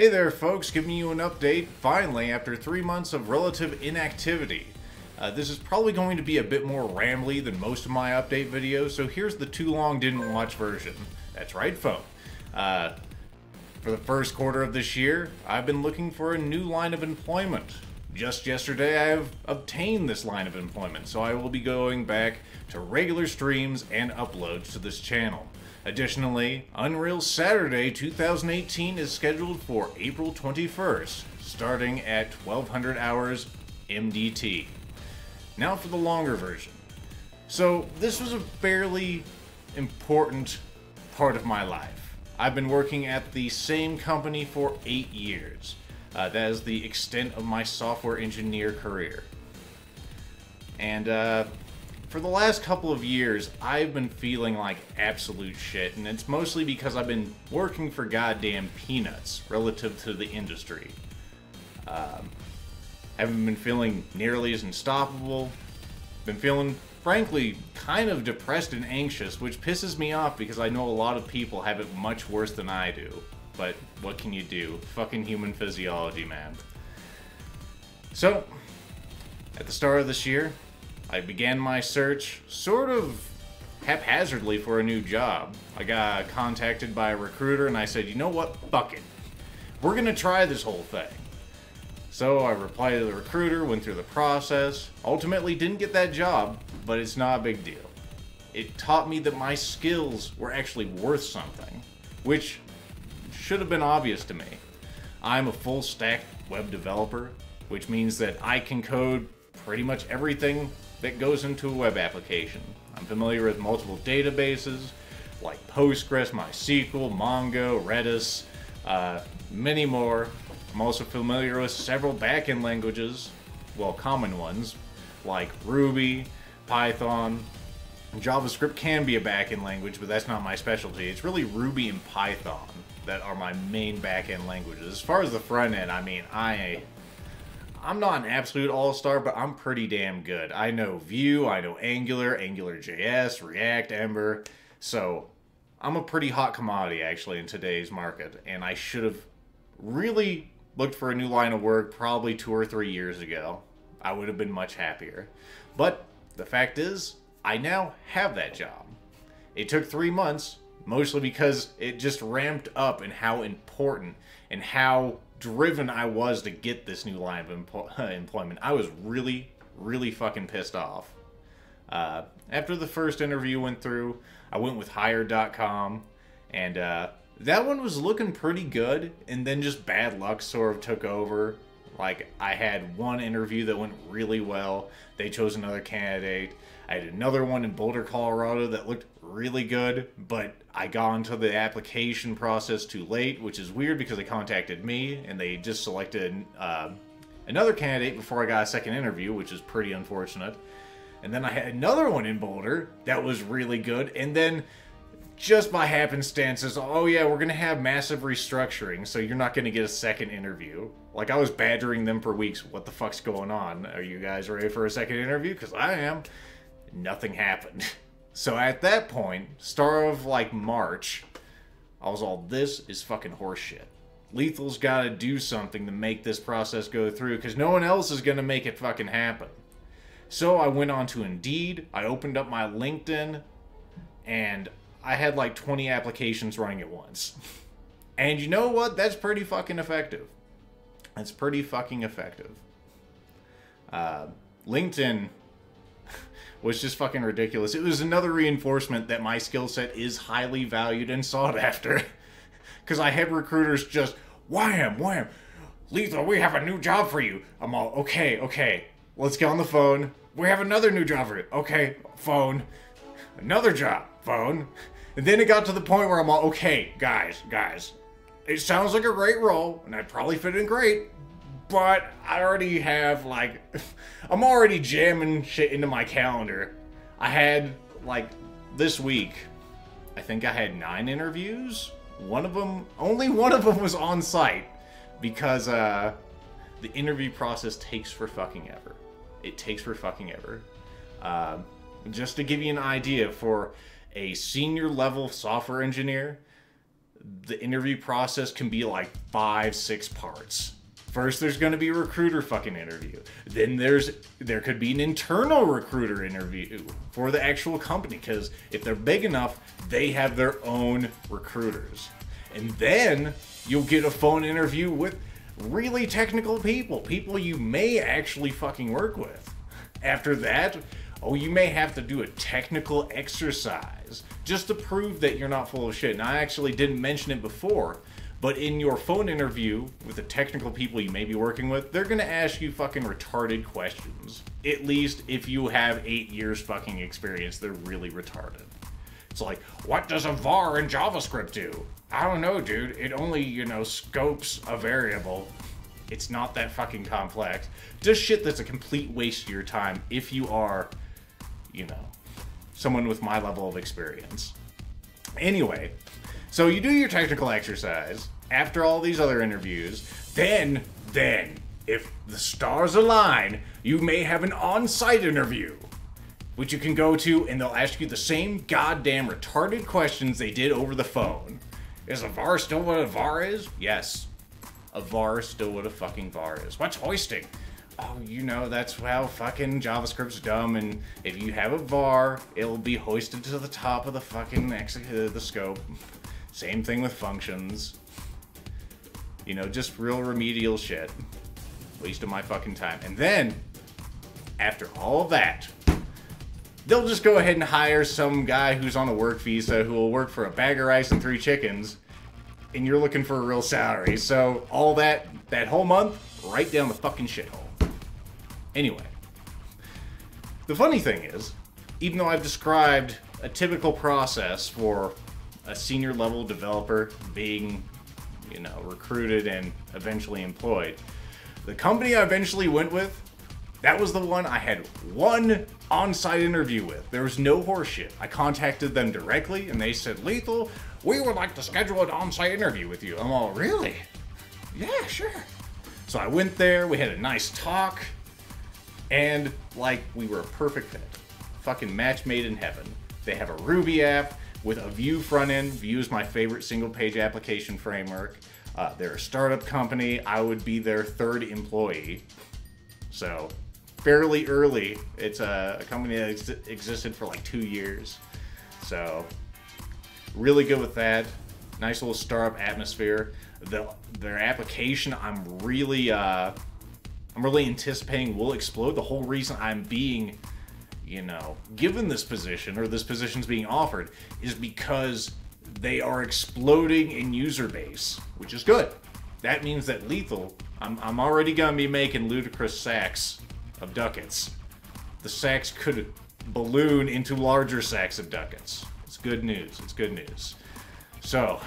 Hey there folks, giving you an update, finally, after 3 months of relative inactivity. This is probably going to be a bit more rambly than most of my update videos, so here's the too long didn't watch version. That's right, folks. For the first quarter of this year, I've been looking for a new line of employment. Just yesterday, I have obtained this line of employment, so I will be going back to regular streams and uploads to this channel. Additionally, Unreal Saturday 2018 is scheduled for April 21st, starting at 1200 hours MDT. Now for the longer version. So, this was a fairly important part of my life. I've been working at the same company for 8 years. That is the extent of my software engineer career. And, for the last couple of years, I've been feeling like absolute shit, and it's mostly because I've been working for goddamn peanuts relative to the industry. Haven't been feeling nearly as unstoppable. Been feeling, frankly, kind of depressed and anxious, which pisses me off because I know a lot of people have it much worse than I do. But what can you do? Fucking human physiology, man. So, at the start of this year, I began my search sort of haphazardly for a new job. I got contacted by a recruiter and I said, you know what, fuck it. We're gonna try this whole thing. So I replied to the recruiter, went through the process, ultimately didn't get that job, but it's not a big deal. It taught me that my skills were actually worth something, which should have been obvious to me. I'm a full stack web developer, which means that I can code pretty much everything that goes into a web application. I'm familiar with multiple databases like Postgres, MySQL, Mongo, Redis, many more. I'm also familiar with several backend languages, well, common ones, like Ruby, Python. JavaScript can be a backend language, but that's not my specialty. It's really Ruby and Python that are my main backend languages. As far as the front end, I mean, I'm not an absolute all-star, but I'm pretty damn good. I know Vue, I know Angular, AngularJS, React, Ember, so I'm a pretty hot commodity, actually, in today's market, and I should have really looked for a new line of work probably 2 or 3 years ago. I would have been much happier. But the fact is, I now have that job. It took 3 months, mostly because it just ramped up in how important and how driven I was to get this new line of employment. I was really, really fucking pissed off. After the first interview went through, I went with Hired.com, and that one was looking pretty good, and then just bad luck sort of took over. Like, I had one interview that went really well. They chose another candidate. I had another one in Boulder, Colorado that looked really good, but I got into the application process too late, which is weird because they contacted me and they just selected another candidate before I got a second interview, which is pretty unfortunate. And then I had another one in Boulder that was really good, and then just by happenstances, oh yeah, we're gonna have massive restructuring, so you're not gonna get a second interview. Like, I was badgering them for weeks. What the fuck's going on? Are you guys ready for a second interview? Because I am. Nothing happened. So at that point, start of like March, I was all, this is fucking horseshit. Lethal's gotta do something to make this process go through, because no one else is gonna make it fucking happen. So I went on to Indeed, I opened up my LinkedIn, and I had like 20 applications running at once. And you know what? That's pretty fucking effective. That's pretty fucking effective. LinkedIn was just fucking ridiculous. It was another reinforcement that my skill set is highly valued and sought after. Because I had recruiters just, wham, wham, Lethal, we have a new job for you. I'm all, okay, let's get on the phone. We have another new job for you. Okay, phone. Another job, phone. And then it got to the point where I'm all, okay, guys, it sounds like a great role, and I'd probably fit in great, but I already have, like, I'm already jamming shit into my calendar. I had, like, this week, I think I had 9 interviews. Only one of them was on site, because the interview process takes for fucking ever. It takes for fucking ever. Just to give you an idea, for a senior level software engineer, the interview process can be like 5-6 parts. First, there's going to be a recruiter fucking interview. Then there could be an internal recruiter interview for the actual company, because if they're big enough, they have their own recruiters. And then you'll get a phone interview with really technical people you may actually fucking work with. After that, you may have to do a technical exercise just to prove that you're not full of shit. And I actually didn't mention it before, but in your phone interview with the technical people you may be working with, they're gonna ask you fucking retarded questions. At least if you have 8 years fucking experience, they're really retarded. It's like, what does a var in JavaScript do? I don't know, dude. It only, scopes a variable. It's not that fucking complex. Just shit that's a complete waste of your time if you are, someone with my level of experience. Anyway, so you do your technical exercise after all these other interviews, then, if the stars align, you may have an on-site interview, which you can go to, and they'll ask you the same goddamn retarded questions they did over the phone. Is a var still what a var is? Yes. A var is still what a fucking var is. What's hoisting? Oh, that's how fucking JavaScript's dumb, and if you have a var, it'll be hoisted to the top of the fucking the scope. Same thing with functions. Just real remedial shit. Waste of my fucking time. And then, after all of that, they'll just go ahead and hire some guy who's on a work visa who will work for a bag of rice and 3 chickens, and you're looking for a real salary. So all that whole month, right down the fucking shithole. Anyway, the funny thing is, even though I've described a typical process for a senior level developer being, recruited and eventually employed, the company I eventually went with, that was the one I had one on-site interview with. There was no horseshit. I contacted them directly, and they said, Lethal, we would like to schedule an on-site interview with you. I'm all, really? Yeah, sure. So I went there, we had a nice talk, and, we were a perfect fit. Fucking match made in heaven. They have a Ruby app with a Vue front end. Vue is my favorite single-page application framework. They're a startup company. I would be their 3rd employee. So, fairly early. It's a company that existed for 2 years. So, really good with that. Nice little startup atmosphere. Their application, I'm really anticipating will explode. The whole reason I'm being, given this position, or this position's being offered, is because they are exploding in user base, which is good. That means that Lethal, I'm already gonna be making ludicrous sacks of ducats. The sacks could balloon into larger sacks of ducats. It's good news. It's good news. So,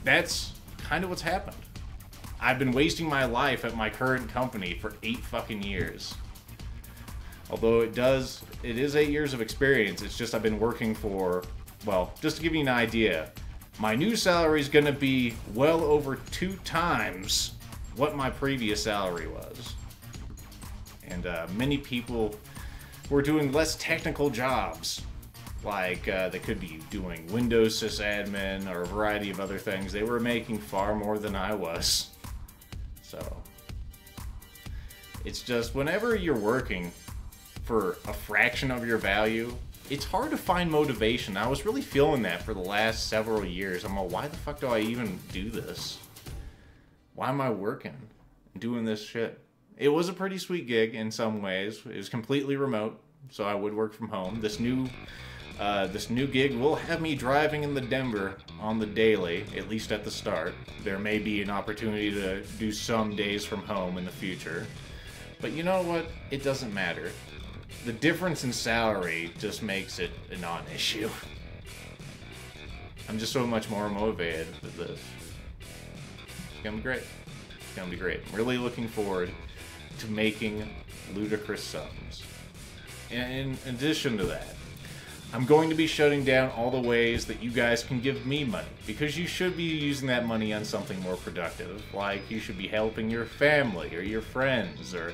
that's kind of what's happened. I've been wasting my life at my current company for 8 fucking years. Although it is 8 years of experience, it's just I've been working for, just to give you an idea, my new salary is going to be well over 2 times what my previous salary was. And many people were doing less technical jobs, they could be doing Windows sysadmin or a variety of other things. They were making far more than I was. So, it's just, whenever you're working for a fraction of your value, it's hard to find motivation. I was really feeling that for the last several years. I'm like, why the fuck do I even do this? Why am I working and doing this shit? It was a pretty sweet gig in some ways. It was completely remote, so I would work from home. This new gig will have me driving in the Denver on the daily, at least at the start. There may be an opportunity to do some days from home in the future. But you know what? It doesn't matter. The difference in salary just makes it a non-issue. I'm just so much more motivated with this. It's gonna be great. It's gonna be great. I'm really looking forward to making ludicrous sums. And in addition to that, I'm going to be shutting down all the ways that you guys can give me money, because you should be using that money on something more productive. Like, you should be helping your family or your friends, or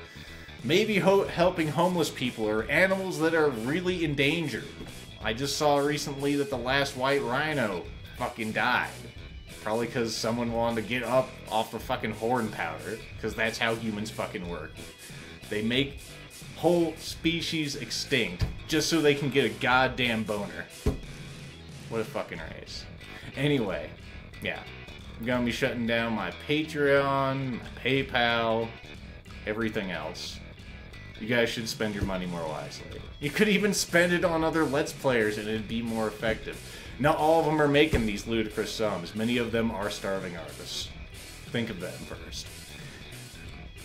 maybe helping homeless people or animals that are really endangered. I just saw recently that the last white rhino fucking died. Probably because someone wanted to get up off the fucking horn powder, because that's how humans fucking work. They make whole species extinct just so they can get a goddamn boner. What a fucking race. Anyway, yeah. I'm gonna be shutting down my Patreon, my PayPal, everything else. You guys should spend your money more wisely. You could even spend it on other Let's Players and it'd be more effective. Not all of them are making these ludicrous sums. Many of them are starving artists. Think of them first.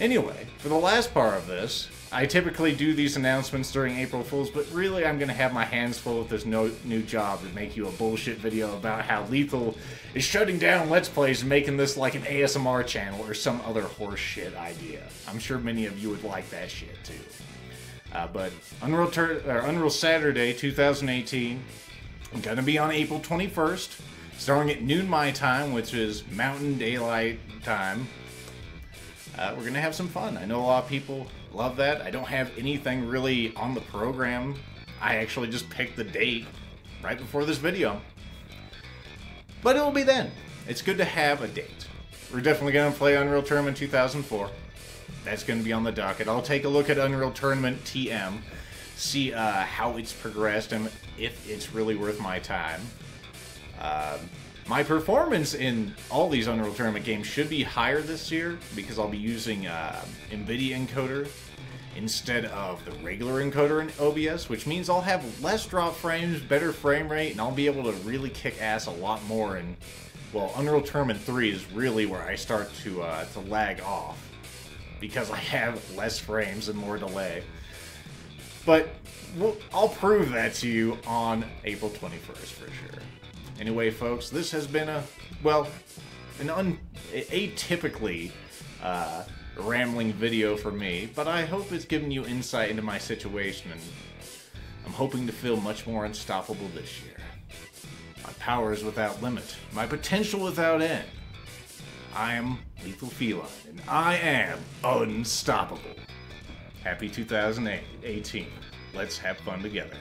Anyway, for the last part of this, I typically do these announcements during April Fools, but really I'm going to have my hands full with this new job to make you a bullshit video about how Lethal is shutting down Let's Plays and making this like an ASMR channel or some other horse-shit idea. I'm sure many of you would like that shit too. But Unreal Saturday 2018, I'm going to be on April 21st, starting at noon my time, which is Mountain Daylight Time. We're going to have some fun. I know a lot of people love that. I don't have anything really on the program. I actually just picked the date right before this video. But it'll be then. It's good to have a date. We're definitely going to play Unreal Tournament 2004. That's going to be on the docket. I'll take a look at Unreal Tournament TM, see how it's progressed and if it's really worth my time. My performance in all these Unreal Tournament games should be higher this year because I'll be using NVIDIA encoder instead of the regular encoder in OBS, which means I'll have less drop frames, better frame rate, and I'll be able to really kick ass a lot more. And well, Unreal Tournament 3 is really where I start to lag off because I have less frames and more delay. But I'll prove that to you on April 21st for sure. Anyway, folks, this has been an atypically rambling video for me, but I hope it's given you insight into my situation, and I'm hoping to feel much more unstoppable this year. My power is without limit, my potential without end. I am Lethal Feline, and I am unstoppable. Happy 2018. Let's have fun together.